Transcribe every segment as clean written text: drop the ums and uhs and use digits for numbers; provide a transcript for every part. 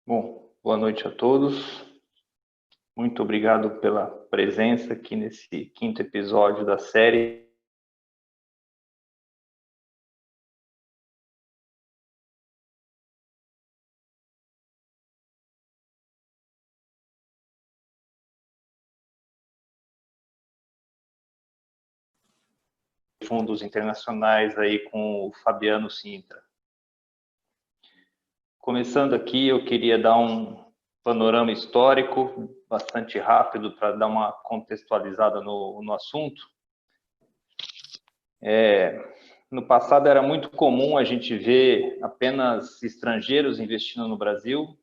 Bom, boa noite a todos. Muito obrigado pela presença aqui nesse quinto episódio da série Fundos Internacionais aí com o Fabiano Sintra. Começando aqui, eu queria dar um panorama histórico bastante rápido para dar uma contextualizada no assunto. No passado era muito comum a gente ver apenas estrangeiros investindo no Brasil.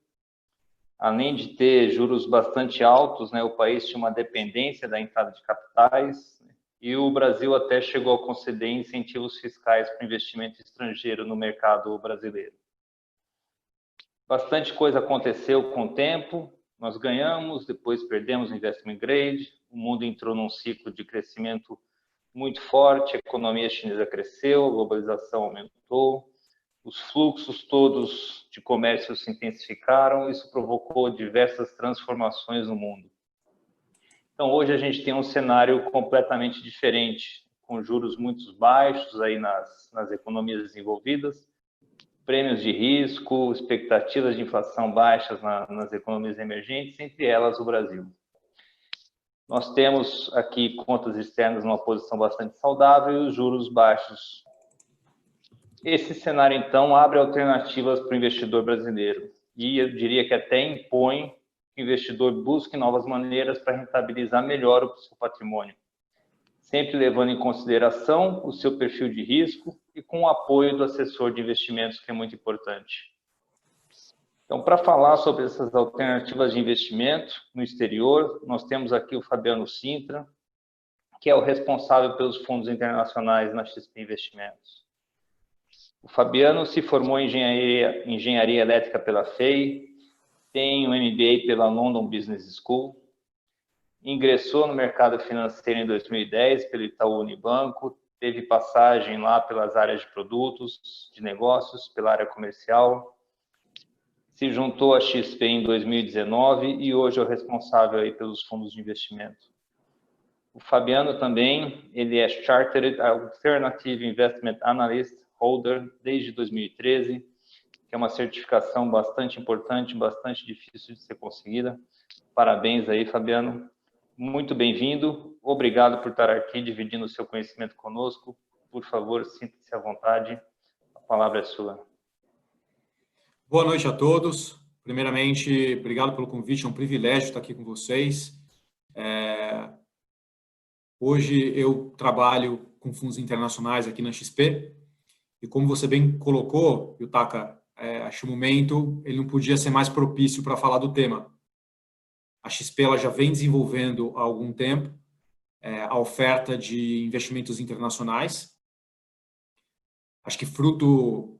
Além de ter juros bastante altos, né, o país tinha uma dependência da entrada de capitais e o Brasil até chegou a conceder incentivos fiscais para investimento estrangeiro no mercado brasileiro. Bastante coisa aconteceu com o tempo, nós ganhamos, depois perdemos o investment grade, o mundo entrou num ciclo de crescimento muito forte, a economia chinesa cresceu, a globalização aumentou, os fluxos todos de comércio se intensificaram, isso provocou diversas transformações no mundo. Então, hoje a gente tem um cenário completamente diferente, com juros muito baixos aí nas economias desenvolvidas, prêmios de risco, expectativas de inflação baixas nas economias emergentes, entre elas o Brasil. Nós temos aqui contas externas numa posição bastante saudável e os juros baixos. Esse cenário, então, abre alternativas para o investidor brasileiro e eu diria que até impõe que o investidor busque novas maneiras para rentabilizar melhor o seu patrimônio, sempre levando em consideração o seu perfil de risco e com o apoio do assessor de investimentos, que é muito importante. Então, para falar sobre essas alternativas de investimento no exterior, nós temos aqui o Fabiano Sintra, que é o responsável pelos fundos internacionais na XP Investimentos. O Fabiano se formou em engenharia elétrica pela FEI, tem um MBA pela London Business School, ingressou no mercado financeiro em 2010 pelo Itaú Unibanco, teve passagem lá pelas áreas de produtos, de negócios, pela área comercial, se juntou à XP em 2019 e hoje é o responsável aí pelos fundos de investimento. O Fabiano também, ele é Chartered Alternative Investment Analyst Holder desde 2013, que é uma certificação bastante importante, bastante difícil de ser conseguida. Parabéns aí, Fabiano. Muito bem-vindo. Obrigado por estar aqui dividindo o seu conhecimento conosco. Por favor, sinta-se à vontade. A palavra é sua. Boa noite a todos. Primeiramente, obrigado pelo convite. É um privilégio estar aqui com vocês. Hoje eu trabalho com fundos internacionais aqui na XP. E como você bem colocou, Yutaka, acho que o momento ele não podia ser mais propício para falar do tema. A XP ela já vem desenvolvendo há algum tempo a oferta de investimentos internacionais. Acho que fruto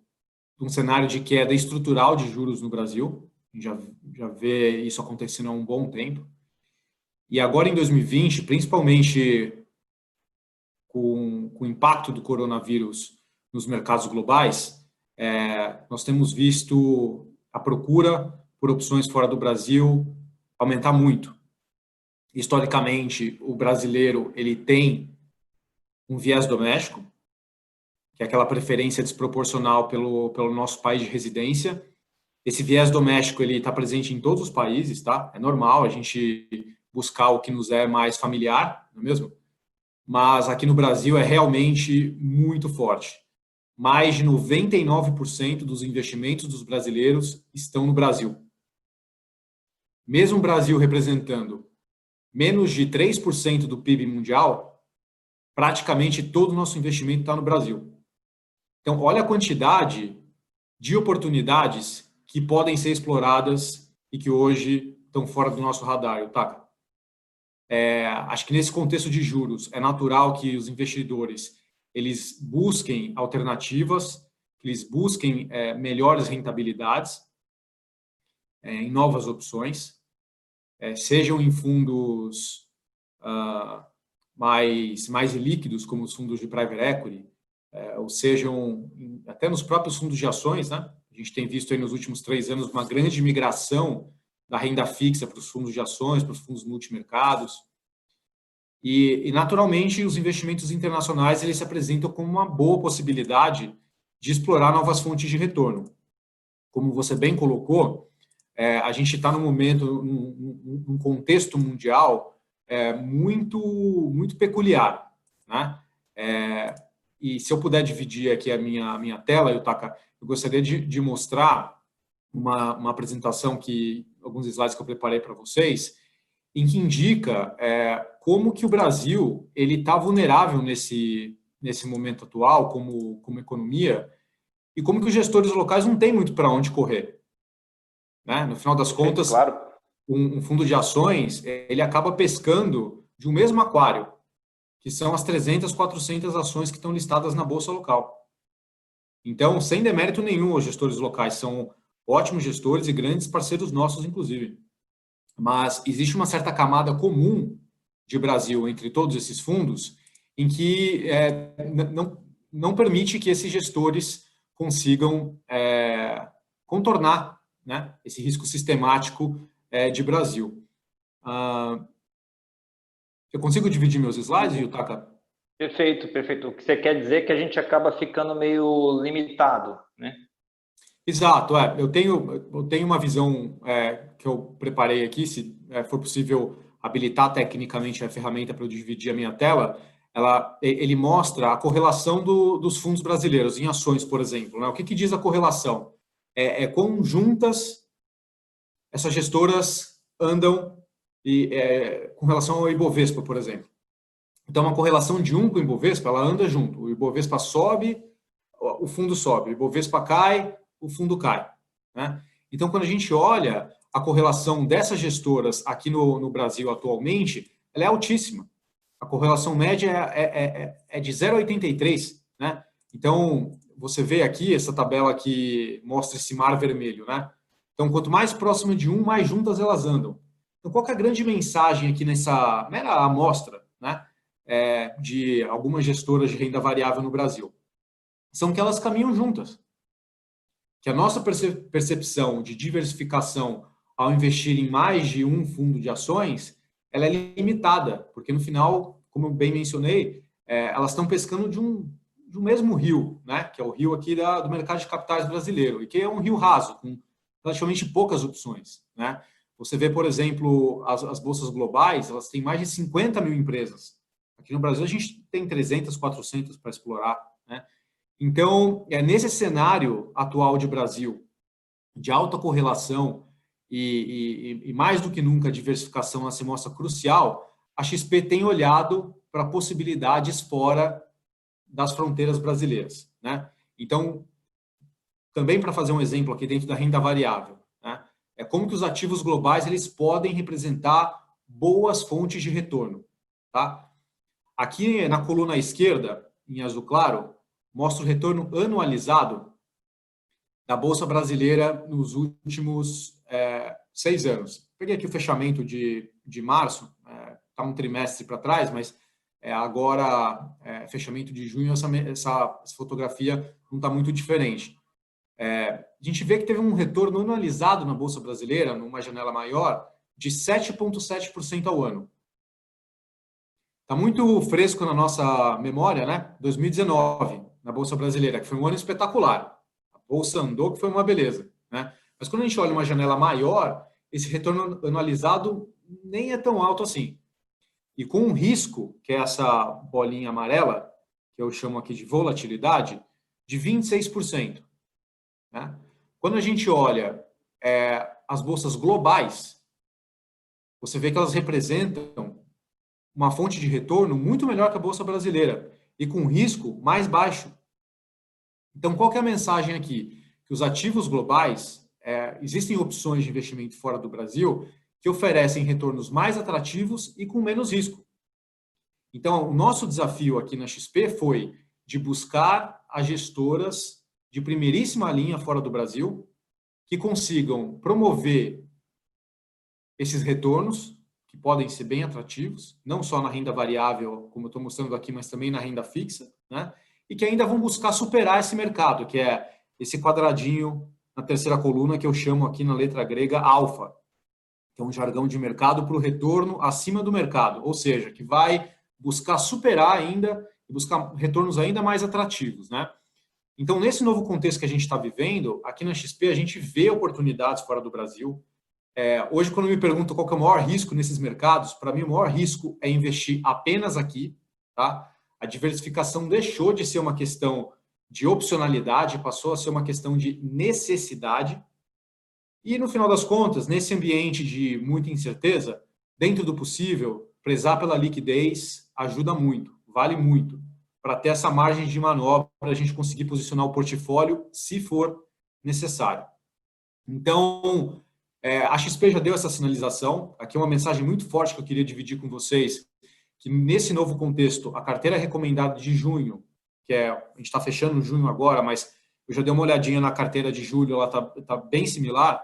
de um cenário de queda estrutural de juros no Brasil. A gente já vê isso acontecendo há um bom tempo. E agora, em 2020, principalmente com o impacto do coronavírus nos mercados globais, nós temos visto a procura por opções fora do Brasil aumentar muito. Historicamente, o brasileiro ele tem um viés doméstico, que é aquela preferência desproporcional pelo nosso país de residência. Esse viés doméstico ele está presente em todos os países, tá? É normal a gente buscar o que nos é mais familiar, não é mesmo? Mas aqui no Brasil é realmente muito forte. Mais de 99% dos investimentos dos brasileiros estão no Brasil. Mesmo o Brasil representando menos de 3% do PIB mundial, praticamente todo o nosso investimento está no Brasil. Então, olha a quantidade de oportunidades que podem ser exploradas e que hoje estão fora do nosso radar, Yutaka. Acho que nesse contexto de juros é natural que os investidores eles busquem alternativas, que eles busquem melhores rentabilidades em novas opções, sejam em fundos mais líquidos, como os fundos de private equity, ou sejam até nos próprios fundos de ações, né? A A gente tem visto aí nos últimos 3 anos uma grande migração da renda fixa para os fundos de ações, para os fundos multimercados. E, naturalmente, os investimentos internacionais eles se apresentam como uma boa possibilidade de explorar novas fontes de retorno. Como você bem colocou, a gente está num momento, num contexto mundial muito peculiar, né? E se eu puder dividir aqui a minha tela, Yutaka, eu gostaria de mostrar uma apresentação alguns slides que eu preparei para vocês, em que indica como que o Brasil ele está vulnerável nesse momento atual, como economia, e como que os gestores locais não têm muito para onde correr, né? No final das contas, claro. Um fundo de ações ele acaba pescando de um mesmo aquário, que são as 300, 400 ações que estão listadas na bolsa local. Então, sem demérito nenhum, os gestores locais são ótimos gestores e grandes parceiros nossos, inclusive. Mas existe uma certa camada comum de Brasil entre todos esses fundos em que não permite que esses gestores consigam contornar, né, esse risco sistemático de Brasil. Eu consigo dividir meus slides, Yutaka? Perfeito, perfeito. O que você quer dizer é que a gente acaba ficando meio limitado, né? Exato, eu tenho uma visão que eu preparei aqui, se for possível habilitar tecnicamente a ferramenta para eu dividir a minha tela, ele mostra a correlação dos fundos brasileiros em ações, por exemplo, né? O que diz a correlação? Quão juntas essas gestoras andam com relação ao Ibovespa, por exemplo. Então, uma correlação de 1 com o Ibovespa, ela anda junto. O Ibovespa sobe, o fundo sobe. O Ibovespa cai, o fundo cai, né? Então, quando a gente olha a correlação dessas gestoras aqui no Brasil atualmente, ela é altíssima. A correlação média é de 0,83, né? Então, você vê aqui, essa tabela que mostra esse mar vermelho, né? Então, quanto mais próxima de 1, mais juntas elas andam. Então, qual que é a grande mensagem aqui nessa mera amostra, né, de algumas gestoras de renda variável no Brasil? São que elas caminham juntas. Que a nossa percepção de diversificação ao investir em mais de um fundo de ações, ela é limitada, porque no final, como eu bem mencionei, elas estão pescando de um mesmo rio, né, que é o rio aqui do mercado de capitais brasileiro, e que é um rio raso, com relativamente poucas opções, né? Você vê, por exemplo, as bolsas globais, elas têm mais de 50 mil empresas. Aqui no Brasil, a gente tem 300, 400 para explorar, né? Então, nesse cenário atual de Brasil, de alta correlação e mais do que nunca a diversificação se mostra crucial, a XP tem olhado para possibilidades fora das fronteiras brasileiras, né? Então, também para fazer um exemplo aqui dentro da renda variável, né? Como que os ativos globais eles podem representar boas fontes de retorno, tá? Aqui na coluna esquerda, em azul claro, mostra o retorno anualizado da Bolsa Brasileira nos últimos 6 anos. Peguei aqui o fechamento de março, está um trimestre para trás, mas agora, fechamento de junho, essa fotografia não está muito diferente. A gente vê que teve um retorno anualizado na Bolsa Brasileira, numa janela maior, de 7,7% ao ano. Está muito fresco na nossa memória, né? 2019, na Bolsa Brasileira, que foi um ano espetacular. A Bolsa andou, que foi uma beleza, né? Mas quando a gente olha uma janela maior, esse retorno anualizado nem é tão alto assim. E com um risco, que é essa bolinha amarela, que eu chamo aqui de volatilidade, de 26%. Né? Quando a gente olha as bolsas globais, você vê que elas representam uma fonte de retorno muito melhor que a Bolsa Brasileira e com risco mais baixo. Então, qual que é a mensagem aqui? Que os ativos globais, existem opções de investimento fora do Brasil que oferecem retornos mais atrativos e com menos risco. Então, o nosso desafio aqui na XP foi de buscar as gestoras de primeiríssima linha fora do Brasil que consigam promover esses retornos, que podem ser bem atrativos, não só na renda variável, como eu estou mostrando aqui, mas também na renda fixa, né? E que ainda vão buscar superar esse mercado, que é esse quadradinho na terceira coluna, que eu chamo aqui na letra grega alfa, que é um jargão de mercado para o retorno acima do mercado, ou seja, que vai buscar superar ainda e buscar retornos ainda mais atrativos, né? Então, nesse novo contexto que a gente está vivendo, aqui na XP a gente vê oportunidades fora do Brasil. Hoje, quando me perguntam qual que é o maior risco nesses mercados, para mim o maior risco é investir apenas aqui, tá? A diversificação deixou de ser uma questão de opcionalidade, passou a ser uma questão de necessidade. E, no final das contas, nesse ambiente de muita incerteza, dentro do possível, prezar pela liquidez ajuda muito, vale muito, para ter essa margem de manobra, para a gente conseguir posicionar o portfólio, se for necessário. Então, a XP já deu essa sinalização. Aqui é uma mensagem muito forte que eu queria dividir com vocês, que nesse novo contexto, a carteira recomendada de junho, a gente está fechando junho agora, mas eu já dei uma olhadinha na carteira de julho, ela tá bem similar.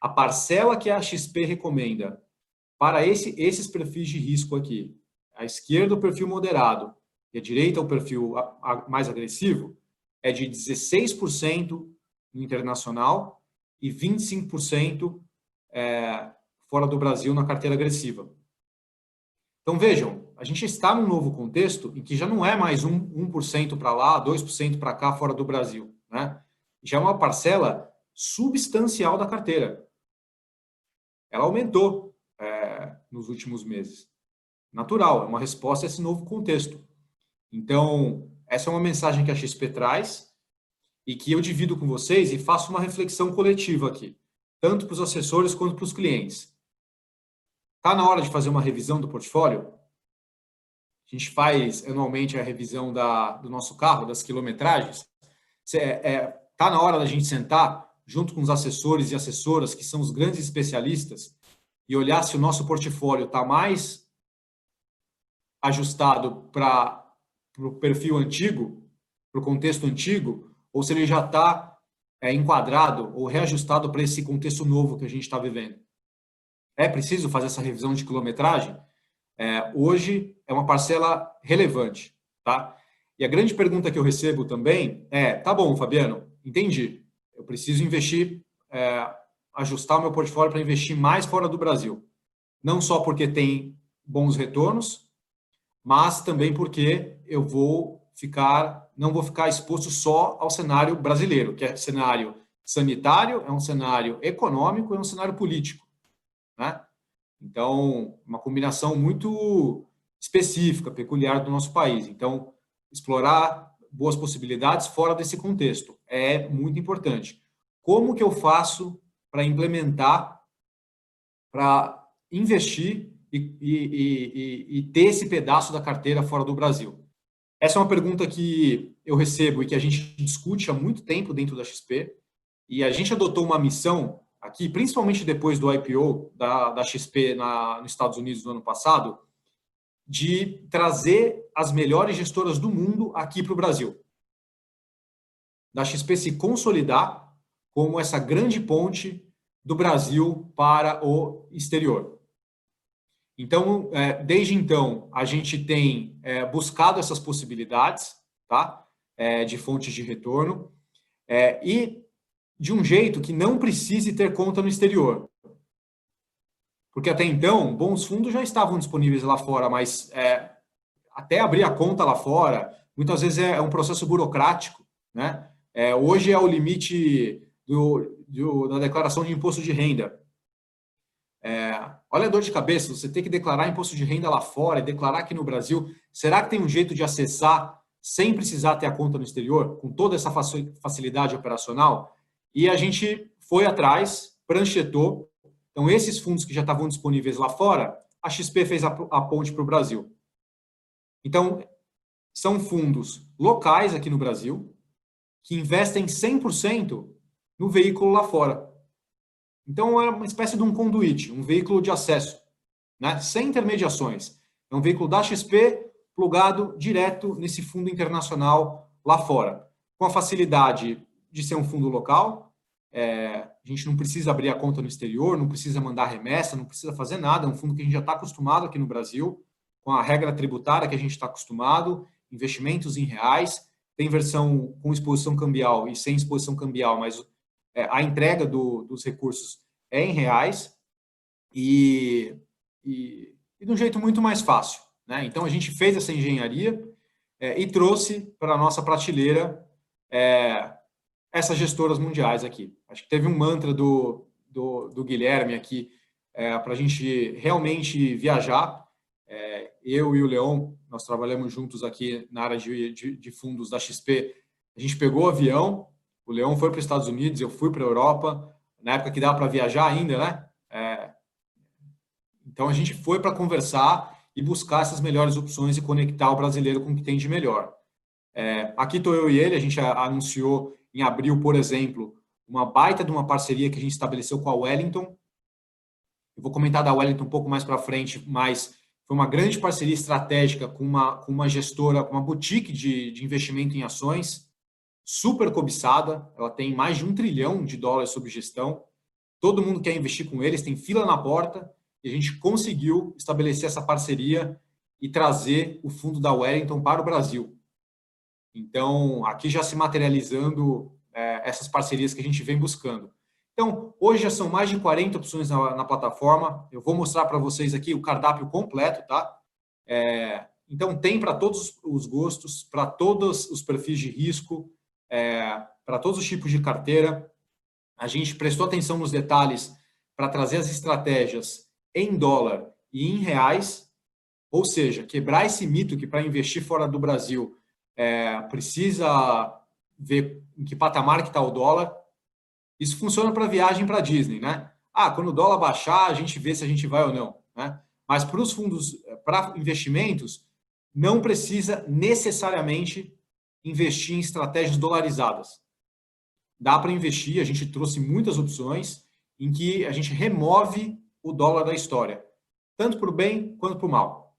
A parcela que a XP recomenda para esses perfis de risco aqui, à esquerda o perfil moderado e à direita o perfil mais agressivo, é de 16% no internacional e 25% fora do Brasil na carteira agressiva. Então, vejam, a gente está num novo contexto em que já não é mais 1% para lá, 2% para cá, fora do Brasil, né? Já é uma parcela substancial da carteira. Ela aumentou nos últimos meses. Natural, é uma resposta a esse novo contexto. Então, essa é uma mensagem que a XP traz e que eu divido com vocês e faço uma reflexão coletiva aqui, tanto para os assessores quanto para os clientes. Está na hora de fazer uma revisão do portfólio? A gente faz anualmente a revisão do nosso carro, das quilometragens. Está na hora da gente sentar junto com os assessores e assessoras, que são os grandes especialistas, e olhar se o nosso portfólio está mais ajustado para o perfil antigo, para o contexto antigo, ou se ele já está enquadrado ou reajustado para esse contexto novo que a gente está vivendo. É preciso fazer essa revisão de quilometragem? Hoje é uma parcela relevante, tá? E a grande pergunta que eu recebo também tá bom, Fabiano, entendi. Eu preciso investir, ajustar o meu portfólio para investir mais fora do Brasil. Não só porque tem bons retornos, mas também porque eu não vou ficar exposto só ao cenário brasileiro, que é cenário sanitário, é um cenário econômico, é um cenário político, né? Então, uma combinação muito específica, peculiar do nosso país. Então, explorar boas possibilidades fora desse contexto é muito importante. Como que eu faço para implementar, para investir e ter esse pedaço da carteira fora do Brasil? Essa é uma pergunta que eu recebo e que a gente discute há muito tempo dentro da XP, e a gente adotou uma missão aqui, principalmente depois do IPO da XP nos Estados Unidos no ano passado, de trazer as melhores gestoras do mundo aqui para o Brasil. Da XP se consolidar como essa grande ponte do Brasil para o exterior. Então, desde então, a gente tem buscado essas possibilidades, tá? De fontes de retorno, e de um jeito que não precise ter conta no exterior. Porque até então, bons fundos já estavam disponíveis lá fora, mas até abrir a conta lá fora, muitas vezes é um processo burocrático, né? Hoje é o limite da declaração de imposto de renda. Olha a dor de cabeça, você tem que declarar imposto de renda lá fora e declarar aqui no Brasil. Será que tem um jeito de acessar sem precisar ter a conta no exterior, com toda essa facilidade operacional? E a gente foi atrás, pranchetou. Então, esses fundos que já estavam disponíveis lá fora, a XP fez a ponte para o Brasil. Então, são fundos locais aqui no Brasil, que investem 100% no veículo lá fora. Então, é uma espécie de um conduíte, um veículo de acesso, né? Sem intermediações. É um veículo da XP plugado direto nesse fundo internacional lá fora. Com a facilidade de ser um fundo local, a gente não precisa abrir a conta no exterior, não precisa mandar remessa, não precisa fazer nada. É um fundo que a gente já está acostumado aqui no Brasil, com a regra tributária que a gente está acostumado, investimentos em reais, tem versão com exposição cambial e sem exposição cambial, mas a entrega dos recursos é em reais e de um jeito muito mais fácil, né? Então, a gente fez essa engenharia e trouxe para a nossa prateleira essas gestoras mundiais aqui. Acho que teve um mantra do Guilherme aqui para a gente realmente viajar. Eu e o Leon, nós trabalhamos juntos aqui na área de fundos da XP. A gente pegou o avião, o Leon foi para os Estados Unidos, eu fui para a Europa, na época que dava para viajar ainda, né? Então, a gente foi para conversar e buscar essas melhores opções e conectar o brasileiro com o que tem de melhor. Aqui estou eu e ele, a gente anunciou em abril, por exemplo, uma baita de uma parceria que a gente estabeleceu com a Wellington. Eu vou comentar da Wellington um pouco mais para frente, mas foi uma grande parceria estratégica com uma gestora, com uma boutique de investimento em ações, super cobiçada. Ela tem mais de $1 trilhão sob gestão. Todo mundo quer investir com eles, tem fila na porta, e a gente conseguiu estabelecer essa parceria e trazer o fundo da Wellington para o Brasil. Então, aqui já se materializando essas parcerias que a gente vem buscando. Então, hoje já são mais de 40 opções na plataforma. Eu vou mostrar para vocês aqui o cardápio completo, tá? Então, tem para todos os gostos, para todos os perfis de risco, para todos os tipos de carteira. A gente prestou atenção nos detalhes para trazer as estratégias em dólar e em reais, ou seja, quebrar esse mito que para investir fora do Brasil precisa ver em que patamar que está o dólar. Isso funciona para viagem para Disney, né? Quando o dólar baixar, a gente vê se a gente vai ou não, né? Mas para os fundos, para investimentos, não precisa necessariamente investir em estratégias dolarizadas. Dá para investir, a gente trouxe muitas opções em que a gente remove o dólar da história, tanto para o bem quanto para o mal.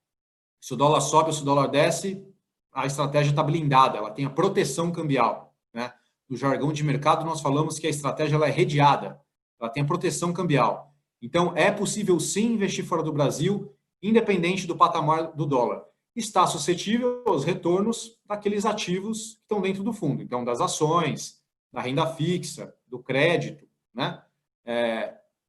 Se o dólar sobe ou se o dólar desce, a estratégia está blindada, ela tem a proteção cambial, né? No jargão de mercado, nós falamos que a estratégia ela é redeada, ela tem a proteção cambial. Então, é possível sim investir fora do Brasil, independente do patamar do dólar. Está suscetível aos retornos daqueles ativos que estão dentro do fundo, então das ações, da renda fixa, do crédito, né?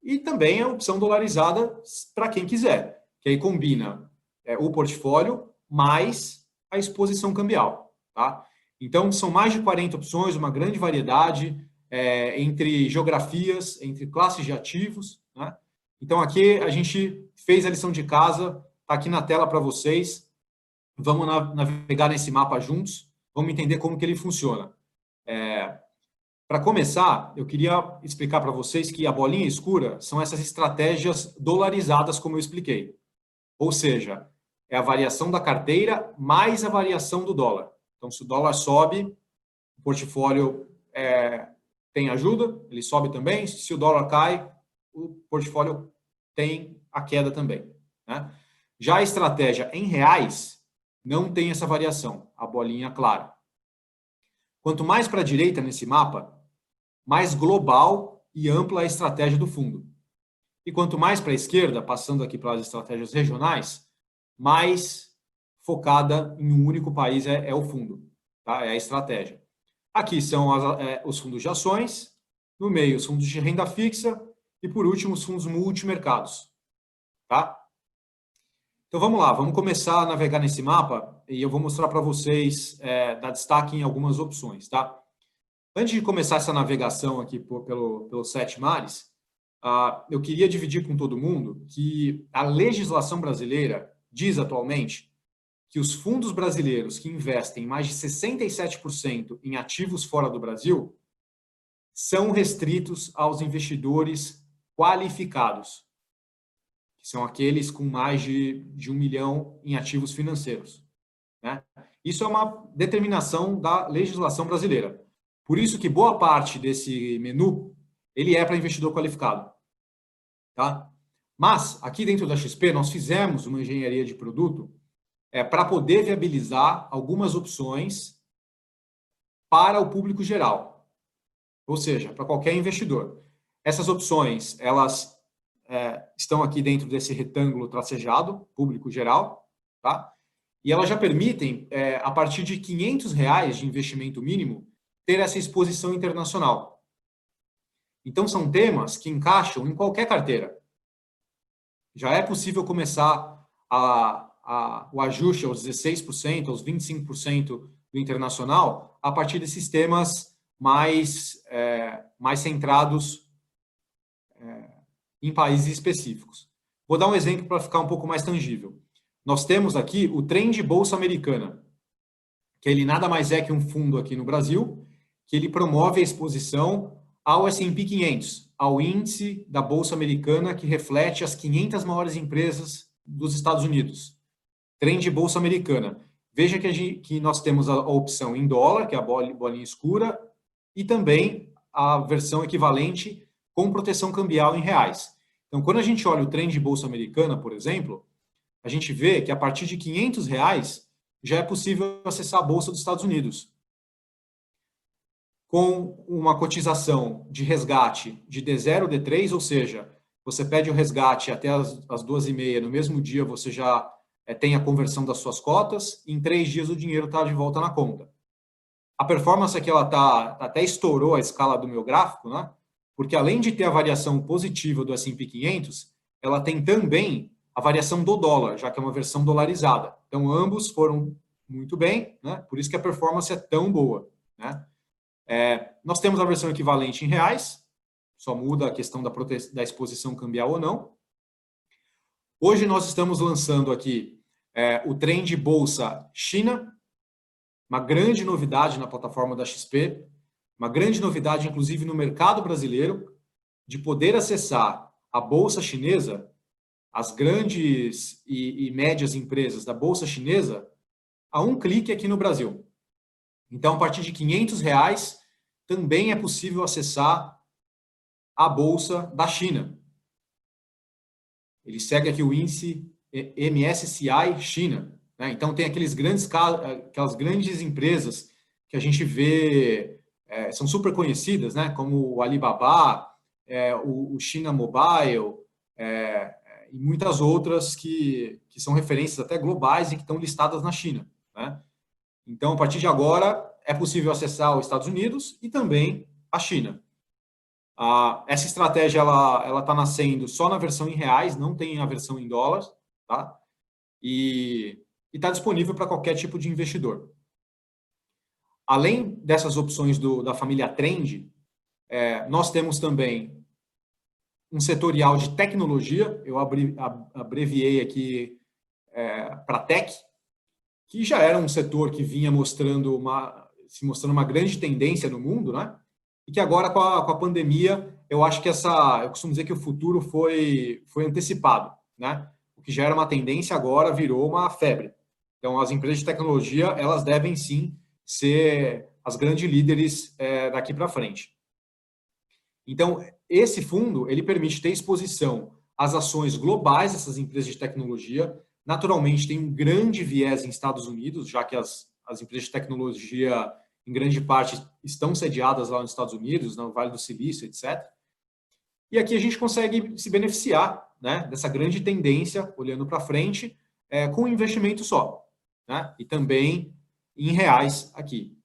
E também a opção dolarizada para quem quiser, que aí combina o portfólio mais a exposição cambial, tá? Então, são mais de 40 opções, uma grande variedade entre geografias, entre classes de ativos, né? Então, aqui a gente fez a lição de casa, está aqui na tela para vocês. Vamos navegar nesse mapa juntos, vamos entender como que ele funciona. Para começar, eu queria explicar para vocês que a bolinha escura são essas estratégias dolarizadas, como eu expliquei. Ou seja, é a variação da carteira mais a variação do dólar. Então, se o dólar sobe, o portfólio tem ajuda, ele sobe também. Se o dólar cai, o portfólio tem a queda também, né? Já a estratégia em reais não tem essa variação, a bolinha clara. Quanto mais para a direita nesse mapa, mais global e ampla a estratégia do fundo. E quanto mais para a esquerda, passando aqui para as estratégias regionais, mais focada em um único país é o fundo, tá? É a estratégia. Aqui são os fundos de ações, no meio os fundos de renda fixa e, por último, os fundos multimercados, tá? Então, vamos lá, vamos começar a navegar nesse mapa e eu vou mostrar para vocês, dar destaque em algumas opções, tá? Antes de começar essa navegação aqui pelos 7 mares, eu queria dividir com todo mundo que a legislação brasileira diz atualmente que os fundos brasileiros que investem mais de 67% em ativos fora do Brasil são restritos aos investidores qualificados, que são aqueles com mais de 1 milhão em ativos financeiros, né? Isso é uma determinação da legislação brasileira. Por isso que boa parte desse menu ele é para investidor qualificado, tá? Mas aqui dentro da XP nós fizemos uma engenharia de produto para poder viabilizar algumas opções para o público geral, ou seja, para qualquer investidor. Essas opções elas estão aqui dentro desse retângulo tracejado, público geral, tá? E elas já permitem, a partir de R$ 500 de investimento mínimo, ter essa exposição internacional. Então, são temas que encaixam em qualquer carteira. Já é possível começar o ajuste aos 16%, aos 25% do internacional, a partir desses temas mais centrados em países específicos. Vou dar um exemplo para ficar um pouco mais tangível. Nós temos aqui o Trend Bolsa Americana, que ele nada mais é que um fundo aqui no Brasil, que ele promove a exposição ao S&P 500, ao índice da Bolsa Americana que reflete as 500 maiores empresas dos Estados Unidos. Trend Bolsa Americana. Veja que nós temos a opção em dólar, que é a bolinha escura, e também a versão equivalente com proteção cambial em reais. Então, quando a gente olha o Trend Bolsa Americana, por exemplo, a gente vê que a partir de R$500 já é possível acessar a Bolsa dos Estados Unidos. Com uma cotização de resgate de D0, D3, ou seja, você pede o resgate até as 2h30, no mesmo dia você já tem a conversão das suas cotas, e em 3 dias o dinheiro está de volta na conta. A performance aqui ela até estourou a escala do meu gráfico, né? Porque além de ter a variação positiva do S&P 500, ela tem também a variação do dólar, já que é uma versão dolarizada. Então, ambos foram muito bem, né? Por isso que a performance é tão boa, né? Nós temos a versão equivalente em reais, só muda a questão da exposição cambial ou não. Hoje nós estamos lançando aqui o Trend Bolsa China, uma grande novidade na plataforma da XP, uma grande novidade, inclusive, no mercado brasileiro, de poder acessar a Bolsa Chinesa, as grandes e médias empresas da Bolsa Chinesa, a um clique aqui no Brasil. Então, a partir de R$500, também é possível acessar a Bolsa da China. Ele segue aqui o índice MSCI China, né? Então, tem aquelas grandes empresas que a gente vê, são super conhecidas, né? Como o Alibaba, o China Mobile, e muitas outras que são referências até globais e que estão listadas na China, né? Então, a partir de agora, é possível acessar os Estados Unidos e também a China. Essa estratégia ela está nascendo só na versão em reais, não tem a versão em dólares, tá? E está disponível para qualquer tipo de investidor. Além dessas opções da família Trend, nós temos também um setorial de tecnologia, eu abreviei aqui para Tech, que já era um setor que vinha se mostrando uma grande tendência no mundo, né? E que agora, com a pandemia, eu acho que eu costumo dizer que o futuro foi antecipado, né? O que já era uma tendência agora virou uma febre. Então, as empresas de tecnologia, elas devem sim ser as grandes líderes daqui para frente. Então, esse fundo, ele permite ter exposição às ações globais dessas empresas de tecnologia. Naturalmente, tem um grande viés em Estados Unidos, já que as empresas de tecnologia, em grande parte, estão sediadas lá nos Estados Unidos, no Vale do Silício, etc. E aqui a gente consegue se beneficiar, né, dessa grande tendência, olhando para frente, com um investimento só, né, e também em reais aqui.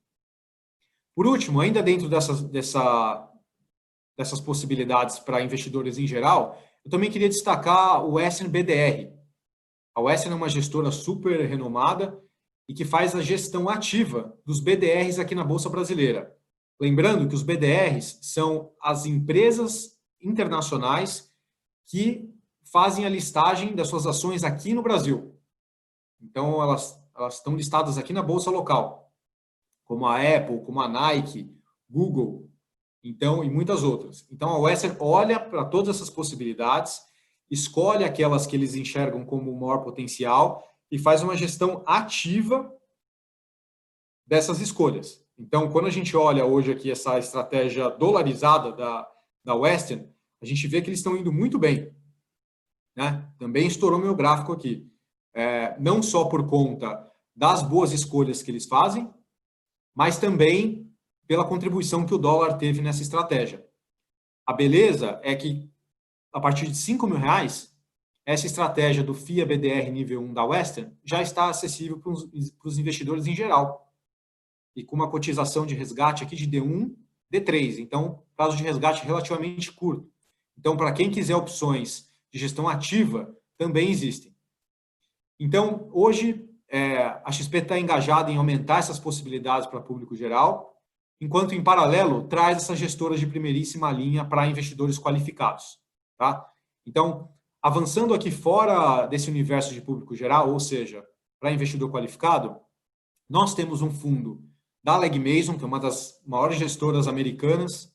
Por último, ainda dentro dessas possibilidades para investidores em geral, eu também queria destacar o Western BDR. A Western é uma gestora super renomada e que faz a gestão ativa dos BDRs aqui na Bolsa Brasileira. Lembrando que os BDRs são as empresas internacionais que fazem a listagem das suas ações aqui no Brasil. Então, elas estão listadas aqui na Bolsa local, como a Apple, como a Nike, Google, então, e muitas outras. Então, a Western olha para todas essas possibilidades, escolhe aquelas que eles enxergam como o maior potencial e faz uma gestão ativa dessas escolhas. Então, quando a gente olha hoje aqui essa estratégia dolarizada da Western, a gente vê que eles estão indo muito bem, né? Também estourou meu gráfico aqui. Não só por conta das boas escolhas que eles fazem, mas também pela contribuição que o dólar teve nessa estratégia. A beleza é que, a partir de R$5.000, essa estratégia do FIA BDR nível 1 da Western já está acessível para os investidores em geral. E com uma cotização de resgate aqui de D1, D3. Então, prazo de resgate relativamente curto. Então, para quem quiser opções de gestão ativa, também existem. Então, hoje, a XP está engajada em aumentar essas possibilidades para público geral, enquanto, em paralelo, traz essas gestoras de primeiríssima linha para investidores qualificados. Tá? Então, avançando aqui fora desse universo de público geral, ou seja, para investidor qualificado, nós temos um fundo da Legg Mason, que é uma das maiores gestoras americanas.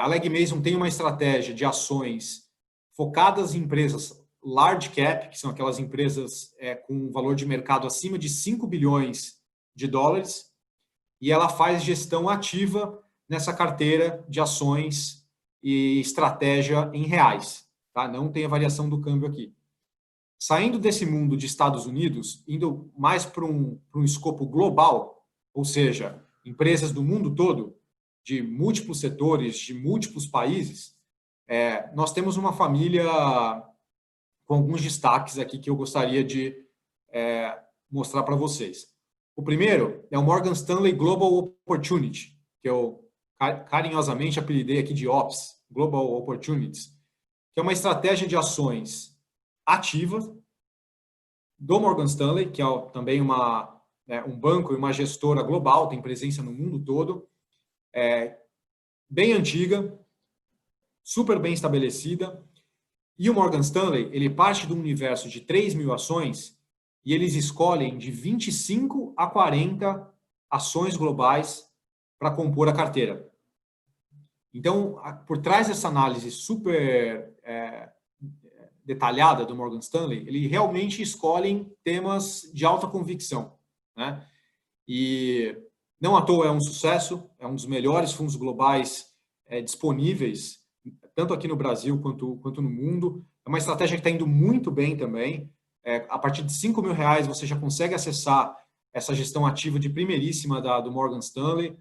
A Legg Mason tem uma estratégia de ações focadas em empresas large cap, que são aquelas empresas com um valor de mercado acima de 5 bilhões de dólares, e ela faz gestão ativa nessa carteira de ações e estratégia em reais. Tá? Não tem a variação do câmbio aqui. Saindo desse mundo de Estados Unidos, indo mais para um escopo global, ou seja, empresas do mundo todo, de múltiplos setores, de múltiplos países, nós temos uma família com alguns destaques aqui que eu gostaria de mostrar para vocês. O primeiro é o Morgan Stanley Global Opportunity, que eu carinhosamente apelidei aqui de OPS, Global Opportunities, que é uma estratégia de ações ativa do Morgan Stanley, que é também um banco e uma gestora global, tem presença no mundo todo, bem antiga, super bem estabelecida. E o Morgan Stanley, ele parte de um universo de 3 mil ações e eles escolhem de 25 a 40 ações globais para compor a carteira. Então, por trás dessa análise super detalhada do Morgan Stanley, ele realmente escolhem temas de alta convicção, né? E não à toa é um sucesso, é um dos melhores fundos globais disponíveis, tanto aqui no Brasil quanto no mundo. É uma estratégia que está indo muito bem também. A partir de R$5.000 você já consegue acessar essa gestão ativa de primeiríssima do Morgan Stanley.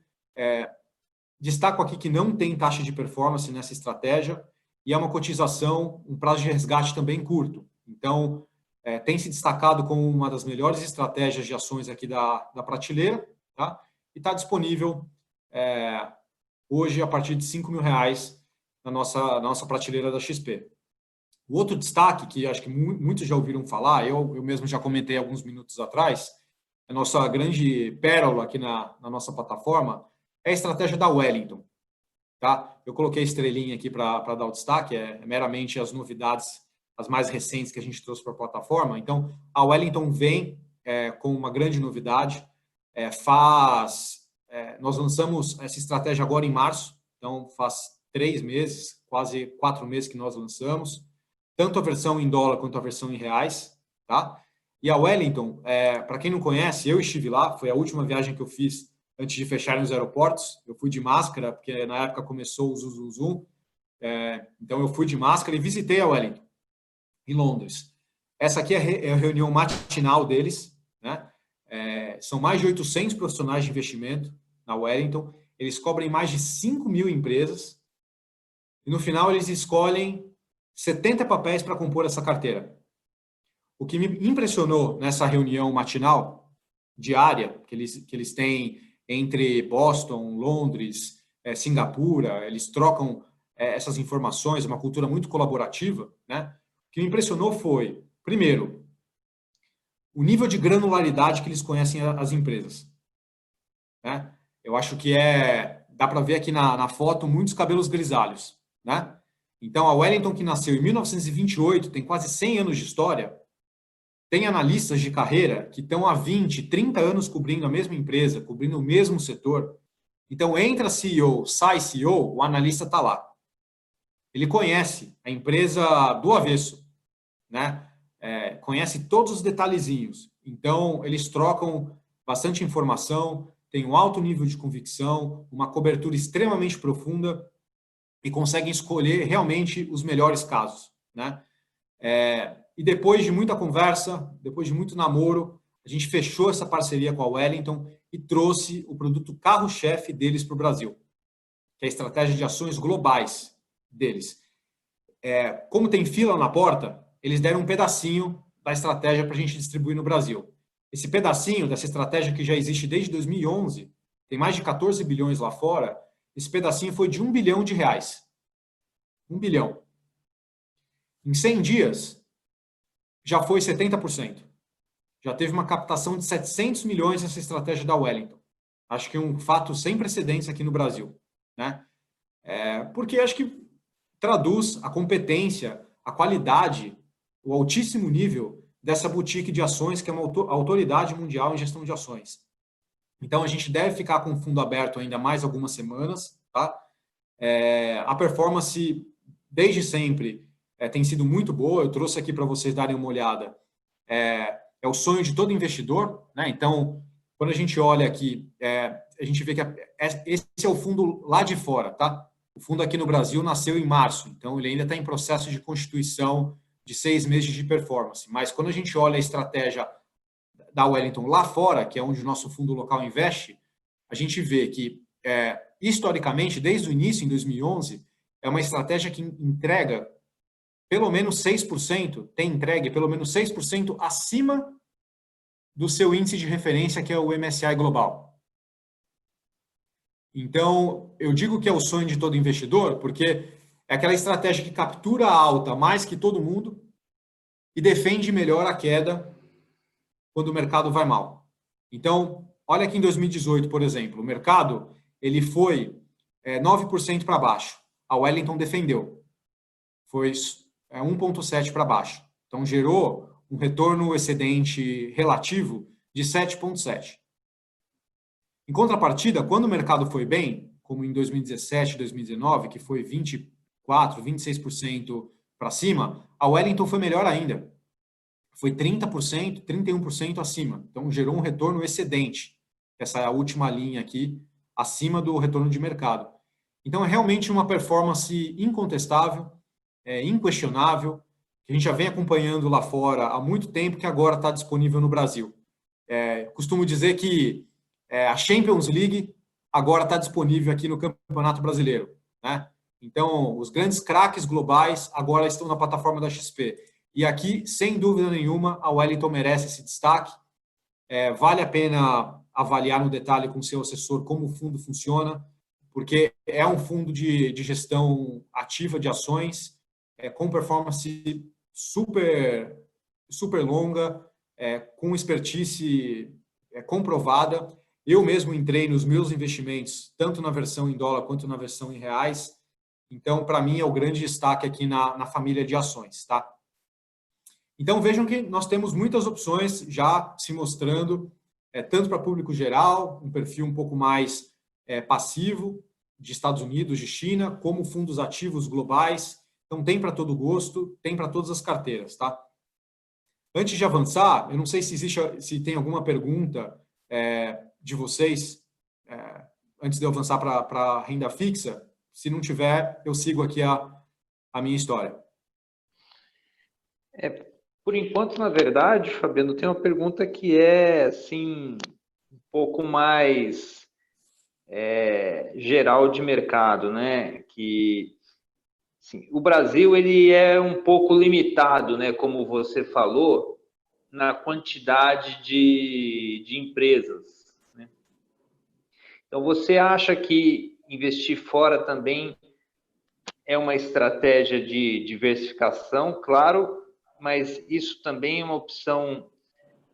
Destaco aqui que não tem taxa de performance nessa estratégia e é uma cotização, um prazo de resgate também curto. Então, tem se destacado como uma das melhores estratégias de ações aqui da prateleira, tá? E está disponível hoje a partir de R$5.000 na nossa prateleira da XP. O outro destaque, que acho que muitos já ouviram falar, eu mesmo já comentei alguns minutos atrás, a nossa grande pérola aqui na nossa plataforma é a estratégia da Wellington. Tá? Eu coloquei a estrelinha aqui para dar o destaque, meramente as novidades, as mais recentes que a gente trouxe para a plataforma. Então, a Wellington vem com uma grande novidade. Nós lançamos essa estratégia agora em março, então faz 3 meses, quase 4 meses que nós lançamos, tanto a versão em dólar quanto a versão em reais. Tá? E a Wellington, para quem não conhece, eu estive lá, foi a última viagem que eu fiz antes de fecharem os aeroportos. Eu fui de máscara, porque na época começou o Zoom. Então, eu fui de máscara e visitei a Wellington, em Londres. Essa aqui é a reunião matinal deles, né? São mais de 800 profissionais de investimento na Wellington. Eles cobrem mais de 5.000 empresas. E, no final, eles escolhem 70 papéis para compor essa carteira. O que me impressionou nessa reunião matinal, diária, que eles têm entre Boston, Londres, Singapura, eles trocam essas informações, uma cultura muito colaborativa, né? O que me impressionou foi, primeiro, o nível de granularidade que eles conhecem as empresas. Né? Eu acho que dá para ver aqui na foto muitos cabelos grisalhos. Né? Então, a Wellington, que nasceu em 1928, tem quase 100 anos de história, tem analistas de carreira que estão há 20, 30 anos cobrindo a mesma empresa, cobrindo o mesmo setor. Então, entra CEO, sai CEO, o analista está lá. Ele conhece a empresa do avesso, né? Conhece todos os detalhezinhos. Então, eles trocam bastante informação, tem um alto nível de convicção, uma cobertura extremamente profunda e conseguem escolher realmente os melhores casos, né? E depois de muita conversa, depois de muito namoro, a gente fechou essa parceria com a Wellington e trouxe o produto carro-chefe deles para o Brasil, que é a estratégia de ações globais deles. Como tem fila na porta, eles deram um pedacinho da estratégia para a gente distribuir no Brasil. Esse pedacinho dessa estratégia que já existe desde 2011, tem mais de 14 bilhões lá fora, esse pedacinho foi de R$ 1 bilhão. 1 bilhão. Em 100 dias, já foi 70%. Já teve uma captação de 700 milhões nessa estratégia da Wellington. Acho que é um fato sem precedentes aqui no Brasil, né? Porque acho que traduz a competência, a qualidade, o altíssimo nível dessa boutique de ações, que é uma autoridade mundial em gestão de ações. Então, a gente deve ficar com o fundo aberto ainda mais algumas semanas, tá? A performance, desde sempre, tem sido muito boa. Eu trouxe aqui para vocês darem uma olhada. É o sonho de todo investidor, né? Então, quando a gente olha aqui, a gente vê que esse é o fundo lá de fora, tá? O fundo aqui no Brasil nasceu em março, então ele ainda está em processo de constituição de 6 meses de performance. Mas quando a gente olha a estratégia da Wellington lá fora, que é onde o nosso fundo local investe, a gente vê que, historicamente, desde o início, em 2011, é uma estratégia que entrega pelo menos 6%, tem entregue pelo menos 6% acima do seu índice de referência, que é o MSCI Global. Então, eu digo que é o sonho de todo investidor, porque é aquela estratégia que captura a alta mais que todo mundo e defende melhor a queda quando o mercado vai mal. Então, olha aqui em 2018, por exemplo, o mercado ele foi 9% para baixo. A Wellington defendeu. Foi 1,7% para baixo. Então, gerou um retorno excedente relativo de 7,7%. Em contrapartida, quando o mercado foi bem, como em 2017, 2019, que foi 24%, 26% para cima, a Wellington foi melhor ainda. Foi 30%, 31% acima. Então, gerou um retorno excedente. Essa é a última linha aqui, acima do retorno de mercado. Então, é realmente uma performance incontestável, inquestionável, que a gente já vem acompanhando lá fora há muito tempo, que agora está disponível no Brasil. Costumo dizer que a Champions League agora está disponível aqui no Campeonato Brasileiro, né? Então, os grandes craques globais agora estão na plataforma da XP. E aqui, sem dúvida nenhuma, a Wellington merece esse destaque. Vale a pena avaliar no detalhe com o seu assessor como o fundo funciona, porque é um fundo de gestão ativa de ações, com performance super, super longa, com expertise comprovada. Eu mesmo entrei nos meus investimentos, tanto na versão em dólar quanto na versão em reais. Então, para mim, é o grande destaque aqui na família de ações, tá? Então, vejam que nós temos muitas opções já se mostrando, tanto para público geral, um perfil um pouco mais passivo, de Estados Unidos, de China, como fundos ativos globais. Então, tem para todo gosto, tem para todas as carteiras, tá? Antes de avançar, eu não sei se tem alguma pergunta de vocês, antes de eu avançar para a renda fixa. Se não tiver, eu sigo aqui a minha história. Por enquanto, na verdade, Fabiano, tem uma pergunta que é assim, um pouco mais geral de mercado, né? Que assim, o Brasil ele é um pouco limitado, né? Como você falou, na quantidade de empresas, né? Então, você acha que investir fora também é uma estratégia de diversificação, claro, mas isso também é uma opção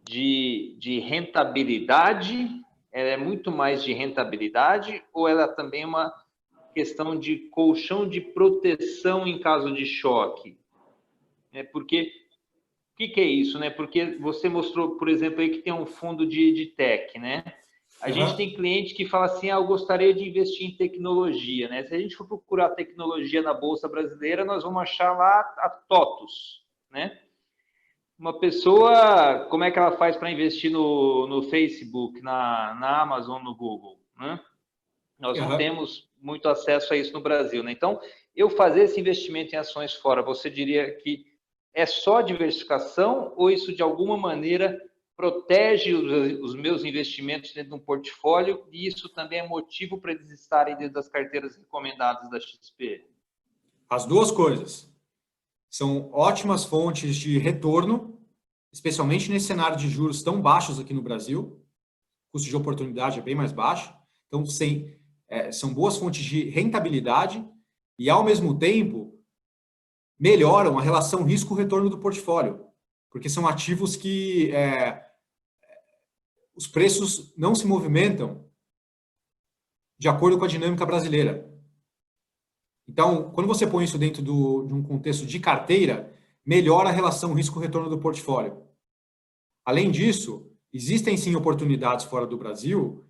de rentabilidade? Ela é muito mais de rentabilidade ou ela também é uma questão de colchão de proteção em caso de choque? Porque o que é isso, né? Porque você mostrou, por exemplo, aí que tem um fundo de tech, né? A gente tem cliente que fala assim, eu gostaria de investir em tecnologia, né? Se a gente for procurar tecnologia na Bolsa Brasileira, nós vamos achar lá a TOTUS, né? Uma pessoa, como é que ela faz para investir no Facebook, na Amazon, no Google, né? Nós não temos muito acesso a isso no Brasil, né? Então, eu fazer esse investimento em ações fora, você diria que é só diversificação ou isso de alguma maneira protege os meus investimentos dentro de um portfólio e isso também é motivo para eles estarem dentro das carteiras recomendadas da XP? As duas coisas. São ótimas fontes de retorno, especialmente nesse cenário de juros tão baixos aqui no Brasil. O custo de oportunidade é bem mais baixo. Então, são boas fontes de rentabilidade e, ao mesmo tempo, melhoram a relação risco-retorno do portfólio, porque são ativos que os preços não se movimentam de acordo com a dinâmica brasileira. Então, quando você põe isso dentro de um contexto de carteira, melhora a relação risco-retorno do portfólio. Além disso, existem sim oportunidades fora do Brasil,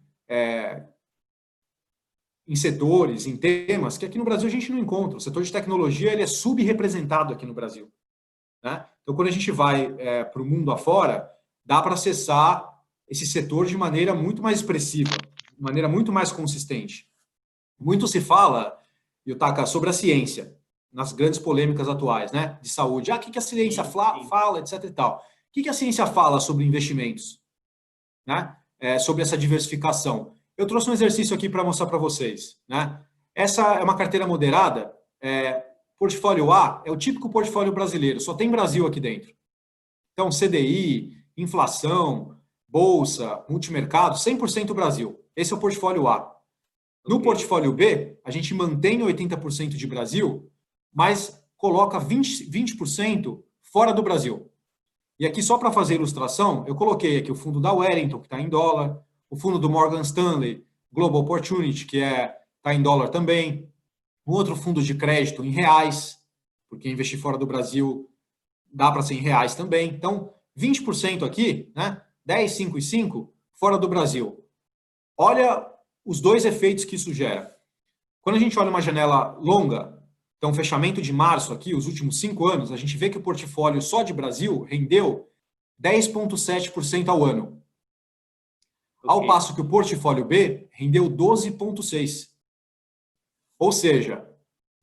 em setores, em temas, que aqui no Brasil a gente não encontra. O setor de tecnologia ele é subrepresentado aqui no Brasil, né? Então, quando a gente vai para o mundo afora, dá para acessar esse setor de maneira muito mais expressiva, de maneira muito mais consistente. Muito se fala, Yutaka, sobre a ciência, nas grandes polêmicas atuais, né, de saúde. O que a ciência fala, etc. e tal. O que a ciência fala sobre investimentos, né? Sobre essa diversificação? Eu trouxe um exercício aqui para mostrar para vocês, né? Essa é uma carteira moderada. Portfólio A é o típico portfólio brasileiro, só tem Brasil aqui dentro. Então, CDI, inflação, bolsa, multimercado, 100% Brasil. Esse é o portfólio A. No portfólio B, a gente mantém 80% de Brasil, mas coloca 20% fora do Brasil. E aqui, só para fazer ilustração, eu coloquei aqui o fundo da Wellington, que está em dólar, o fundo do Morgan Stanley, Global Opportunity, que está em dólar também, um outro fundo de crédito em reais, porque investir fora do Brasil dá para ser em reais também. Então, 20% aqui, né? 10, 5 e 5, fora do Brasil. Olha os dois efeitos que isso gera. Quando a gente olha uma janela longa, então fechamento de março aqui, os últimos 5 anos, a gente vê que o portfólio só de Brasil rendeu 10,7% ao ano. Ao passo que o portfólio B rendeu 12,6%. Ou seja,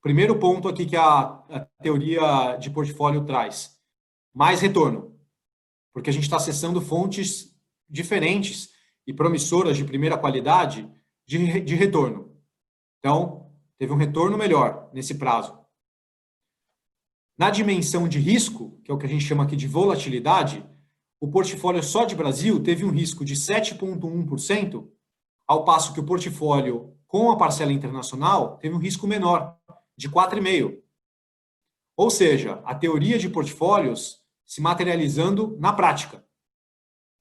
primeiro ponto aqui que a teoria de portfólio traz, mais retorno, porque a gente está acessando fontes diferentes e promissoras de primeira qualidade de retorno. Então, teve um retorno melhor nesse prazo. Na dimensão de risco, que é o que a gente chama aqui de volatilidade, o portfólio só de Brasil teve um risco de 7,1%, ao passo que o portfólio com a parcela internacional teve um risco menor, de 4,5%. Ou seja, a teoria de portfólios se materializando na prática.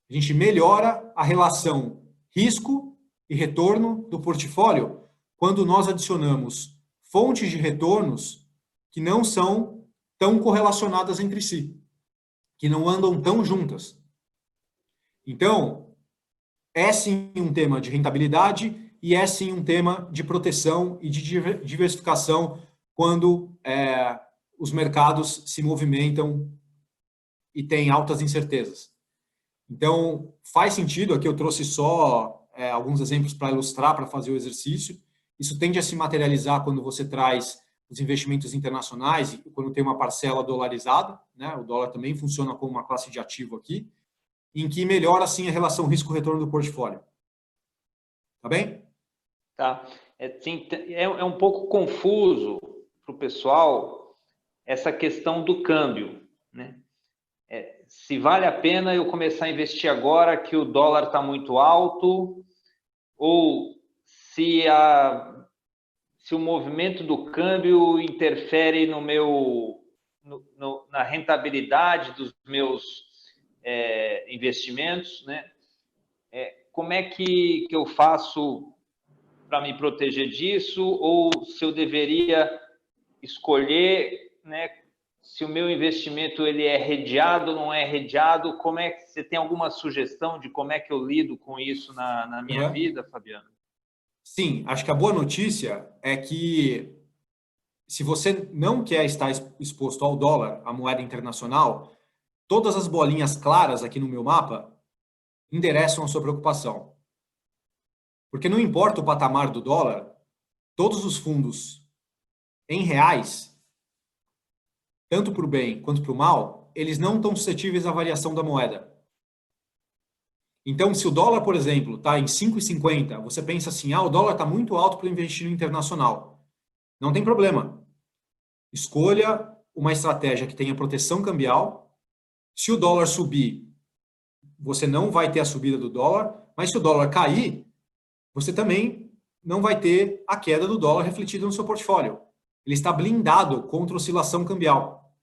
A gente melhora a relação risco e retorno do portfólio quando nós adicionamos fontes de retornos que não são tão correlacionadas entre si, que não andam tão juntas. Então, é sim um tema de rentabilidade e é sim um tema de proteção e de diversificação quando os mercados se movimentam e têm altas incertezas. Então, faz sentido, aqui eu trouxe só alguns exemplos para ilustrar, para fazer o exercício. Isso tende a se materializar quando você traz os investimentos internacionais e quando tem uma parcela dolarizada, né? O dólar também funciona como uma classe de ativo aqui, em que melhora, assim, a relação risco-retorno do portfólio. Tá bem? Tá. É um pouco confuso para o pessoal essa questão do câmbio, né? Se vale a pena eu começar a investir agora que o dólar está muito alto, ou se o movimento do câmbio interfere na rentabilidade dos meus investimentos, né? Como é que eu faço para me proteger disso? Ou se eu deveria escolher, né, se o meu investimento ele é redeado ou não é redeado? Como é que você tem alguma sugestão de como é que eu lido com isso na minha vida, Fabiano? Sim, acho que a boa notícia é que se você não quer estar exposto ao dólar, à moeda internacional, todas as bolinhas claras aqui no meu mapa endereçam a sua preocupação. Porque não importa o patamar do dólar, todos os fundos em reais, tanto para o bem quanto para o mal, eles não estão suscetíveis à variação da moeda. Então, se o dólar, por exemplo, está em 5,50, você pensa assim, o dólar está muito alto para investir no internacional. Não tem problema. Escolha uma estratégia que tenha proteção cambial. Se o dólar subir, você não vai ter a subida do dólar, mas se o dólar cair, você também não vai ter a queda do dólar refletida no seu portfólio. Ele está blindado contra oscilação cambial.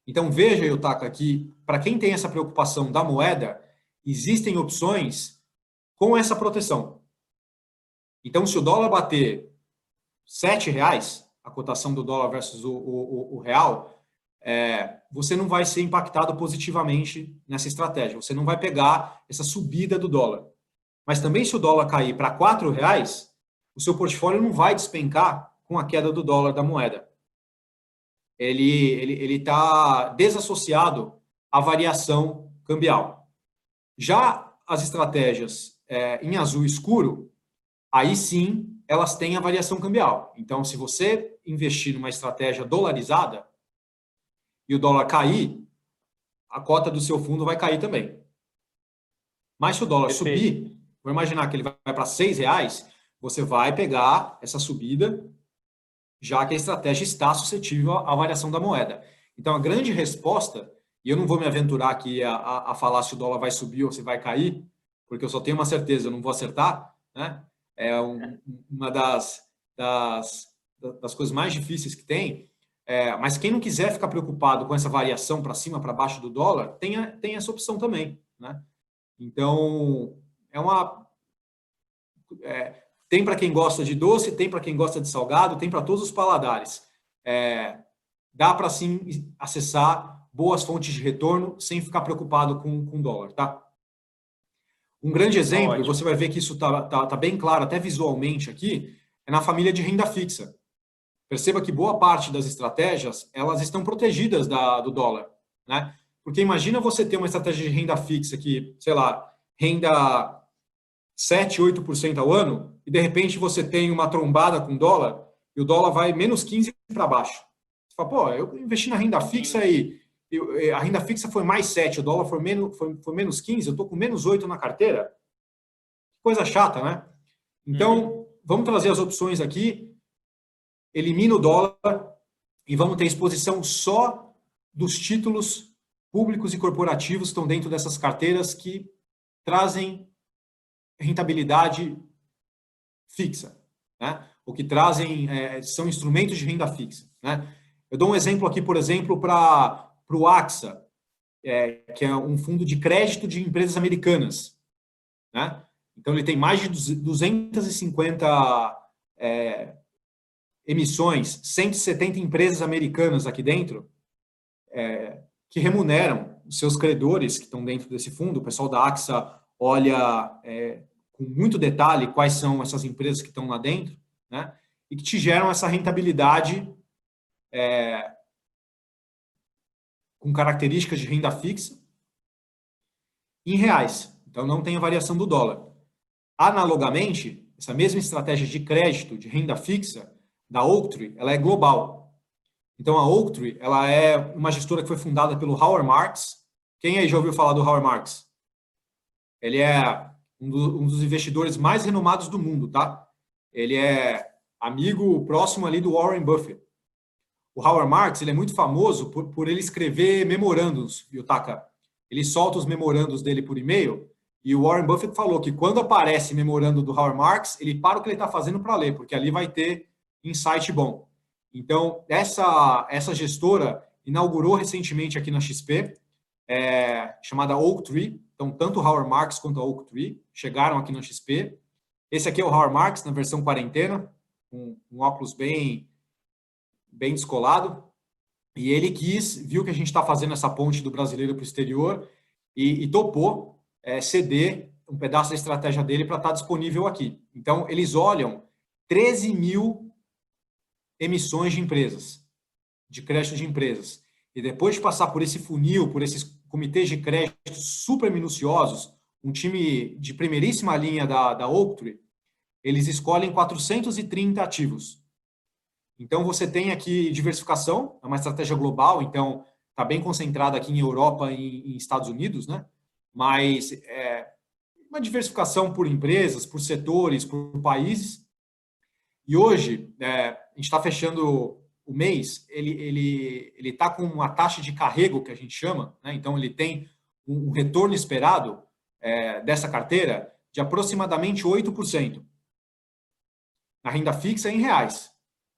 Então, veja, Yutaka, que para quem tem essa preocupação da moeda, existem opções com essa proteção. Então, se o dólar bater R$7, a cotação do dólar versus o real, você não vai ser impactado positivamente nessa estratégia. Você não vai pegar essa subida do dólar. Mas também, se o dólar cair para R$4, o seu portfólio não vai despencar com a queda do dólar da moeda. Ele está desassociado à variação cambial. Já as estratégias em azul escuro, aí sim elas têm a variação cambial. Então, se você investir numa estratégia dolarizada e o dólar cair, a cota do seu fundo vai cair também. Mas se o dólar subir, vou imaginar que ele vai para R$6, você vai pegar essa subida, já que a estratégia está suscetível à variação da moeda. Então, a grande resposta, e eu não vou me aventurar aqui a falar se o dólar vai subir ou se vai cair, porque eu só tenho uma certeza, eu não vou acertar, né? É uma das coisas mais difíceis que tem. Mas quem não quiser ficar preocupado com essa variação para cima, para baixo do dólar, tem essa opção também, né? Então, tem para quem gosta de doce, tem para quem gosta de salgado, tem para todos os paladares. Dá para, sim, acessar boas fontes de retorno sem ficar preocupado com dólar, tá? Um grande exemplo, e você vai ver que isso tá bem claro, até visualmente aqui, é na família de renda fixa. Perceba que boa parte das estratégias, elas estão protegidas do dólar, né? Porque imagina você ter uma estratégia de renda fixa que, sei lá, renda 7, 8% ao ano, e de repente você tem uma trombada com dólar, e o dólar vai menos 15 para baixo. Você fala, pô, eu investi na renda fixa e a renda fixa foi mais 7, o dólar foi menos 15, eu estou com menos 8 na carteira. Coisa chata, né? Então, vamos trazer as opções aqui, elimina o dólar e vamos ter exposição só dos títulos públicos e corporativos que estão dentro dessas carteiras que trazem rentabilidade fixa, né? O que trazem são instrumentos de renda fixa, né? Eu dou um exemplo aqui, por exemplo, para o AXA, que é um fundo de crédito de empresas americanas, né? Então, ele tem mais de 250 emissões, 170 empresas americanas aqui dentro, que remuneram os seus credores que estão dentro desse fundo. O pessoal da AXA olha com muito detalhe quais são essas empresas que estão lá dentro, né? E que te geram essa rentabilidade com características de renda fixa em reais. Então, não tem a variação do dólar. Analogamente, essa mesma estratégia de crédito de renda fixa da Oaktree, ela é global. Então, a Oaktree, ela é uma gestora que foi fundada pelo Howard Marks. Quem aí já ouviu falar do Howard Marks? Ele é um dos investidores mais renomados do mundo, tá? Ele é amigo próximo ali do Warren Buffett. O Howard Marks, ele é muito famoso por ele escrever memorandos, Yutaka. Ele solta os memorandos dele por e-mail, e o Warren Buffett falou que quando aparece memorando do Howard Marks, ele para o que ele está fazendo para ler, porque ali vai ter insight bom. Então, essa gestora inaugurou recentemente aqui na XP, chamada Oaktree. Então, tanto o Howard Marks quanto a Oaktree chegaram aqui na XP. Esse aqui é o Howard Marks na versão quarentena, com um óculos bem descolado. E ele viu que a gente está fazendo essa ponte do brasileiro para o exterior e topou ceder um pedaço da estratégia dele para estar disponível aqui. Então, eles olham 13 mil emissões de empresas, de crédito de empresas. E depois de passar por esse funil, por esses comitês de crédito super minuciosos, um time de primeiríssima linha da Oaktree, eles escolhem 430 ativos. Então, você tem aqui diversificação, é uma estratégia global, então está bem concentrada aqui em Europa e em Estados Unidos, né? Mas uma diversificação por empresas, por setores, por países. E hoje, a gente está fechando o mês, ele está com uma taxa de carrego, que a gente chama, né? Então, ele tem um retorno esperado dessa carteira de aproximadamente 8%. na renda fixa em reais,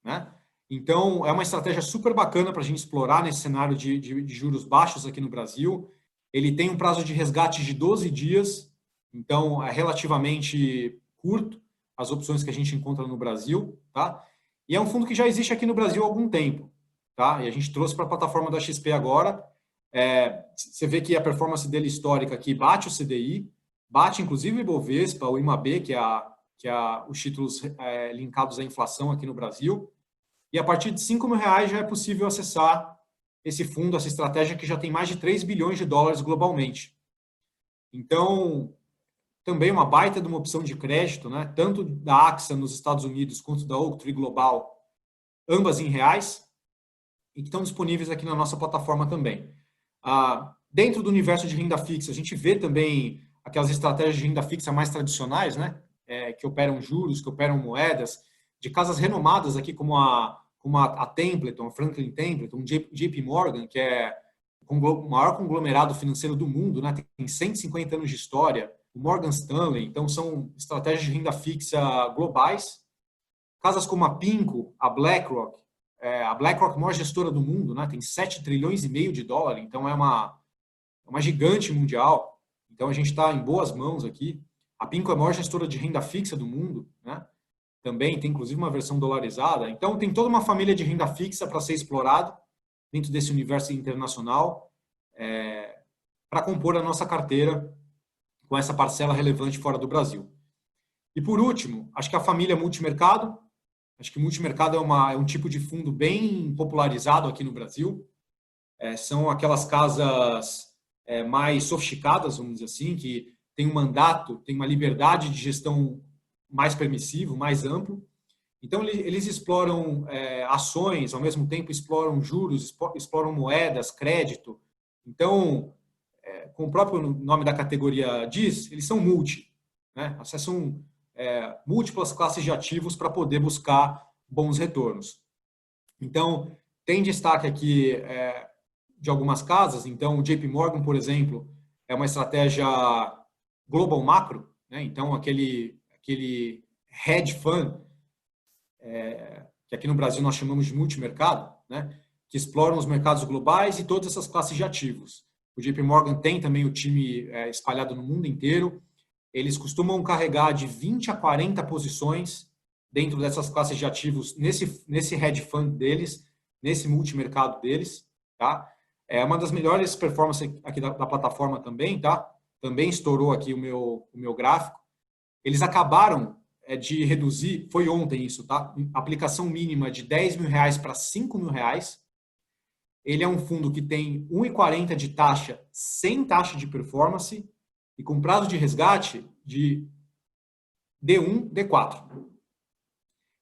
né? Então, é uma estratégia super bacana para a gente explorar nesse cenário de juros baixos aqui no Brasil. Ele tem um prazo de resgate de 12 dias, então é relativamente curto as opções que a gente encontra no Brasil, tá? E é um fundo que já existe aqui no Brasil há algum tempo, tá? E a gente trouxe para a plataforma da XP agora. Você vê que a performance dele histórica aqui bate o CDI, bate inclusive o Ibovespa, o IMAB, que é os títulos linkados à inflação aqui no Brasil. E a partir de R$ 5.000 já é possível acessar esse fundo, essa estratégia que já tem mais de 3 bilhões de dólares globalmente. Então, também uma baita de uma opção de crédito, né? Tanto da AXA nos Estados Unidos quanto da Oaktree Global, ambas em reais, e que estão disponíveis aqui na nossa plataforma também. Dentro do universo de renda fixa, a gente vê também aquelas estratégias de renda fixa mais tradicionais, né? Que operam juros, que operam moedas, de casas renomadas aqui como a Templeton, a Franklin Templeton, o JP Morgan, que é o maior conglomerado financeiro do mundo, né? Tem 150 anos de história, o Morgan Stanley, então são estratégias de renda fixa globais. Casas como a PIMCO, a BlackRock, a maior gestora do mundo, né? Tem 7 trilhões e meio de dólares, então é uma gigante mundial. Então a gente está em boas mãos aqui. A PIMCO é a maior gestora de renda fixa do mundo, né? Também tem inclusive uma versão dolarizada. Então tem toda uma família de renda fixa para ser explorado dentro desse universo internacional para compor a nossa carteira com essa parcela relevante fora do Brasil. E por último, acho que a família multimercado. Acho que multimercado é um tipo de fundo bem popularizado aqui no Brasil. São aquelas casas mais sofisticadas, vamos dizer assim, que tem um mandato, tem uma liberdade de gestão mais permissivo, mais amplo. Então, eles exploram ações, ao mesmo tempo exploram juros, exploram moedas, crédito. Então, como o próprio nome da categoria diz, eles são multi, né? Acessam múltiplas classes de ativos para poder buscar bons retornos. Então, tem destaque aqui de algumas casas. Então, o JP Morgan, por exemplo, é uma estratégia global macro, né? Então, aquele hedge fund, que aqui no Brasil nós chamamos de multimercado, né? Que exploram os mercados globais e todas essas classes de ativos. O JP Morgan tem também o time espalhado no mundo inteiro. Eles costumam carregar de 20 a 40 posições dentro dessas classes de ativos nesse hedge fund deles, nesse multimercado deles, tá? É uma das melhores performances aqui da plataforma também, tá? Também estourou aqui o meu gráfico. Eles acabaram de reduzir, foi ontem isso, tá? Aplicação mínima de R$10.000 para R$5.000. Ele é um fundo que tem 1,40 de taxa sem taxa de performance e com prazo de resgate de D1, D4.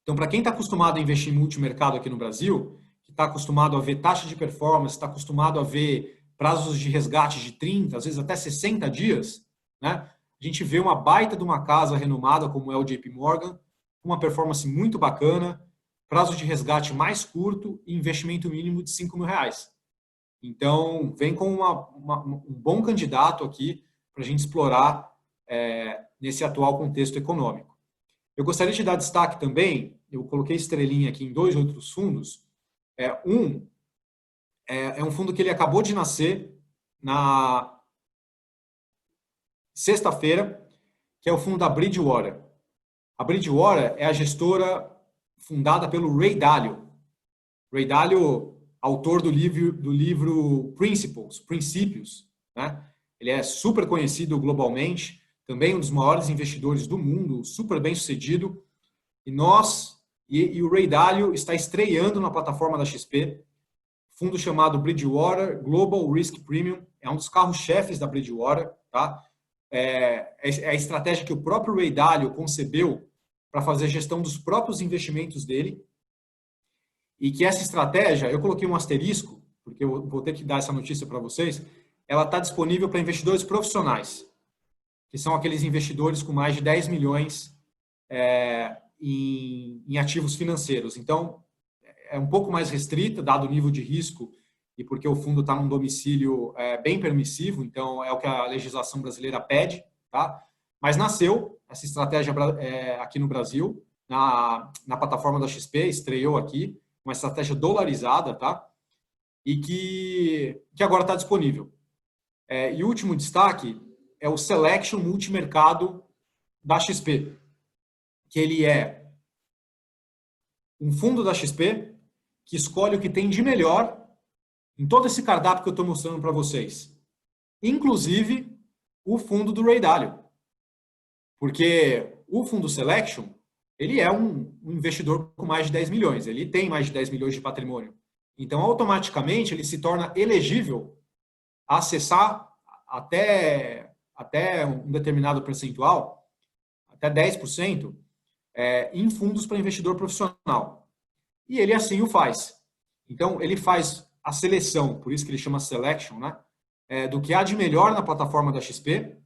Então, para quem está acostumado a investir em multimercado aqui no Brasil, que está acostumado a ver taxa de performance, está acostumado a ver prazos de resgate de 30, às vezes até 60 dias, né? A gente vê uma baita de uma casa renomada como é o JP Morgan, uma performance muito bacana, prazo de resgate mais curto e investimento mínimo de R$5.000. Então, vem com um bom candidato aqui para a gente explorar nesse atual contexto econômico. Eu gostaria de dar destaque também, eu coloquei estrelinha aqui em 2 outros fundos. É um fundo que ele acabou de nascer na sexta-feira, que é o fundo da Bridgewater. A Bridgewater é a gestora fundada pelo Ray Dalio. Ray Dalio, autor do livro Princípios, né? Ele é super conhecido globalmente, também um dos maiores investidores do mundo, super bem sucedido. E o Ray Dalio está estreando na plataforma da XP, fundo chamado Bridgewater Global Risk Premium, é um dos carros-chefes da Bridgewater, tá? É a estratégia que o próprio Ray Dalio concebeu para fazer a gestão dos próprios investimentos dele, e que essa estratégia, eu coloquei um asterisco, porque eu vou ter que dar essa notícia para vocês, ela está disponível para investidores profissionais, que são aqueles investidores com mais de 10 milhões em ativos financeiros. Então, é um pouco mais restrita, dado o nível de risco, e porque o fundo está num domicílio bem permissivo, então é o que a legislação brasileira pede, tá? Mas nasceu essa estratégia aqui no Brasil, na plataforma da XP, estreou aqui, uma estratégia dolarizada, tá? E que agora está disponível. E o último destaque é o Selection Multimercado da XP, que ele é um fundo da XP que escolhe o que tem de melhor em todo esse cardápio que eu estou mostrando para vocês. Inclusive o fundo do Ray Dalio. Porque o fundo Selection, ele é um investidor com mais de 10 milhões. Ele tem mais de 10 milhões de patrimônio. Então, automaticamente, ele se torna elegível a acessar até um determinado percentual, até 10%, em fundos para investidor profissional. E ele assim o faz. Então, ele faz a seleção, por isso que ele chama Selection, né? Do que há de melhor na plataforma da XP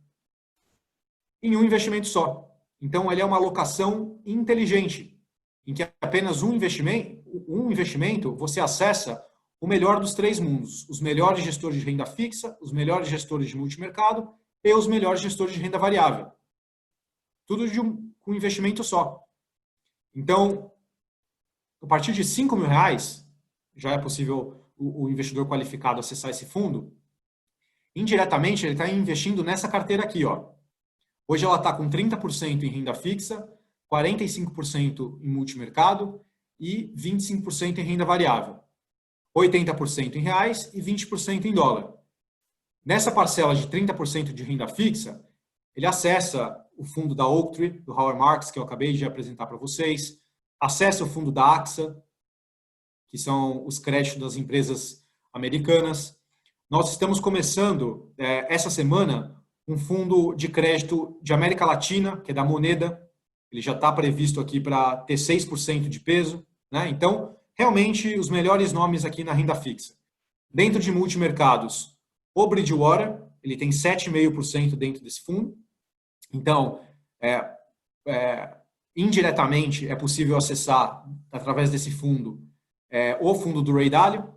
em um investimento só. Então, ele é uma alocação inteligente, em que apenas um investimento você acessa o melhor dos três mundos, os melhores gestores de renda fixa, os melhores gestores de multimercado e os melhores gestores de renda variável. Tudo com um investimento só. Então, a partir de R$5.000, já é possível o investidor qualificado acessar esse fundo. Indiretamente, ele está investindo nessa carteira aqui, ó. Hoje ela está com 30% em renda fixa, 45% em multimercado e 25% em renda variável. 80% em reais e 20% em dólar. Nessa parcela de 30% de renda fixa, ele acessa o fundo da Oaktree, do Howard Marks, que eu acabei de apresentar para vocês, acessa o fundo da AXA, que são os créditos das empresas americanas. Nós estamos começando, essa semana, um fundo de crédito de América Latina, que é da Moneda. Ele já está previsto aqui para ter 6% de peso, né? Então, realmente, os melhores nomes aqui na renda fixa. Dentro de multimercados, o Bridgewater, ele tem 7,5% dentro desse fundo. Então, indiretamente, é possível acessar, através desse fundo, o fundo do Ray Dalio.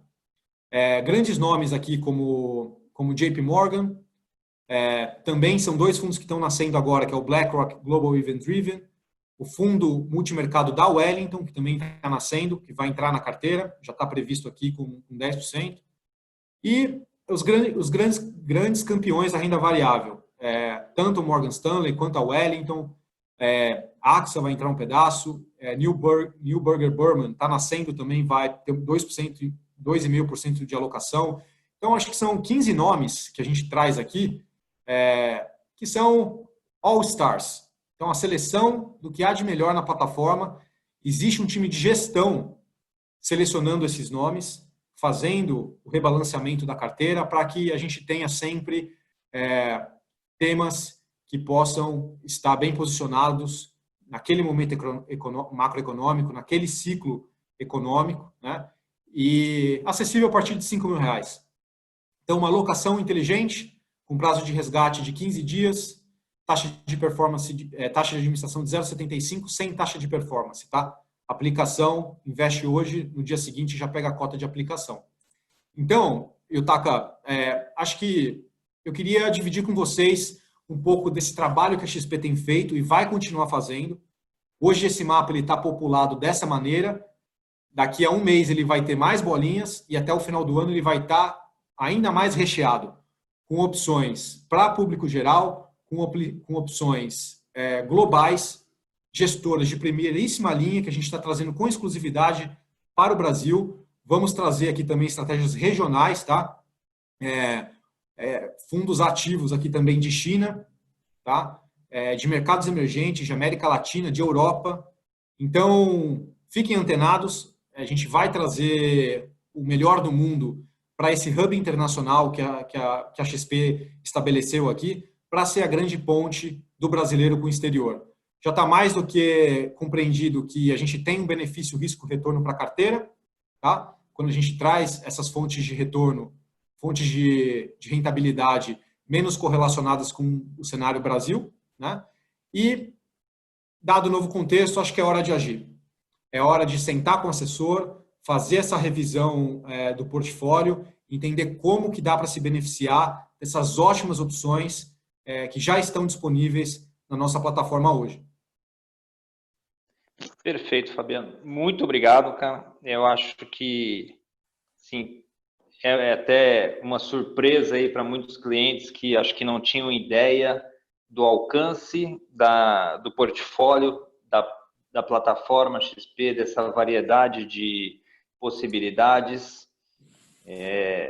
Grandes nomes aqui como JP Morgan. Também são dois fundos que estão nascendo agora, que é o BlackRock Global Event Driven, o fundo multimercado da Wellington, que também está nascendo, que vai entrar na carteira, já está previsto aqui com 10%. E os grandes campeões da renda variável, tanto o Morgan Stanley quanto a Wellington, a AXA vai entrar um pedaço, Neuberger Berman está nascendo também, vai ter 2,5% de alocação. Então, acho que são 15 nomes que a gente traz aqui, que são all-stars. Então, a seleção do que há de melhor na plataforma. Existe um time de gestão selecionando esses nomes, fazendo o rebalanceamento da carteira para que a gente tenha sempre temas que possam estar bem posicionados naquele momento macroeconômico, naquele ciclo econômico, né? E acessível a partir de R$5.000. Então, uma alocação inteligente, com prazo de resgate de 15 dias, taxa de performance, taxa de administração de 0,75, sem taxa de performance, tá? Aplicação, investe hoje, no dia seguinte já pega a cota de aplicação. Então, Yutaka, acho que eu queria dividir com vocês um pouco desse trabalho que a XP tem feito e vai continuar fazendo. Hoje esse mapa está populado dessa maneira. Daqui a um mês ele vai ter mais bolinhas e até o final do ano ele vai estar ainda mais recheado, com opções para público geral, com opções globais, gestoras de primeiríssima linha, que a gente está trazendo com exclusividade para o Brasil. Vamos trazer aqui também estratégias regionais, tá? Fundos ativos aqui também de China, tá? De mercados emergentes, de América Latina, de Europa. Então, fiquem antenados. A gente vai trazer o melhor do mundo para esse hub internacional que a XP estabeleceu aqui, para ser a grande ponte do brasileiro com o exterior. Já está mais do que compreendido que a gente tem um benefício risco-retorno para a carteira, tá? Quando a gente traz essas fontes de retorno, fontes de rentabilidade menos correlacionadas com o cenário Brasil, né? E, dado o novo contexto, acho que é hora de agir. É hora de sentar com o assessor, fazer essa revisão do portfólio, entender como que dá para se beneficiar dessas ótimas opções que já estão disponíveis na nossa plataforma hoje. Perfeito, Fabiano. Muito obrigado, cara. Eu acho que, sim, é até uma surpresa aí para muitos clientes que acho que não tinham ideia do alcance do portfólio da plataforma XP, dessa variedade de possibilidades.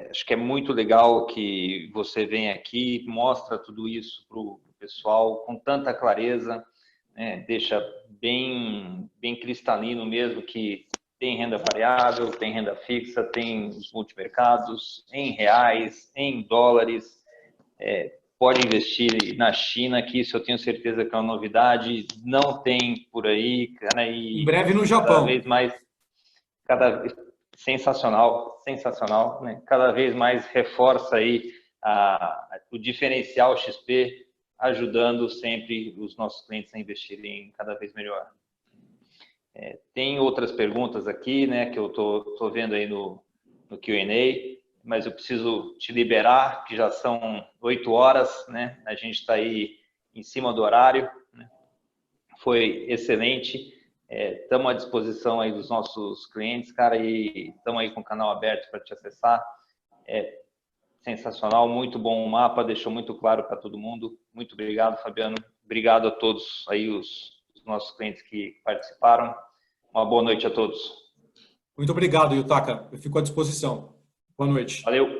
Acho que é muito legal que você vem aqui, mostra tudo isso para o pessoal com tanta clareza, né? Deixa bem cristalino mesmo que tem renda variável, tem renda fixa, tem os multimercados em reais, em dólares, pode investir na China, que isso eu tenho certeza que é uma novidade, não tem por aí, cara, Em e breve no cada vez Japão. mais, sensacional, né? Cada vez mais reforça aí o diferencial XP, ajudando sempre os nossos clientes a investirem cada vez melhor. Tem outras perguntas aqui, né, que eu tô vendo aí no Q&A, mas eu preciso te liberar, que já são 8 horas, né? A gente está aí em cima do horário, né? Foi excelente. Estamos à disposição aí dos nossos clientes, cara, e estamos aí com o canal aberto para te acessar. Sensacional, muito bom o mapa, deixou muito claro para todo mundo. Muito obrigado, Fabiano. Obrigado a todos aí os nossos clientes que participaram. Uma boa noite a todos. Muito obrigado, Yutaka. Eu fico à disposição. Boa noite. Valeu.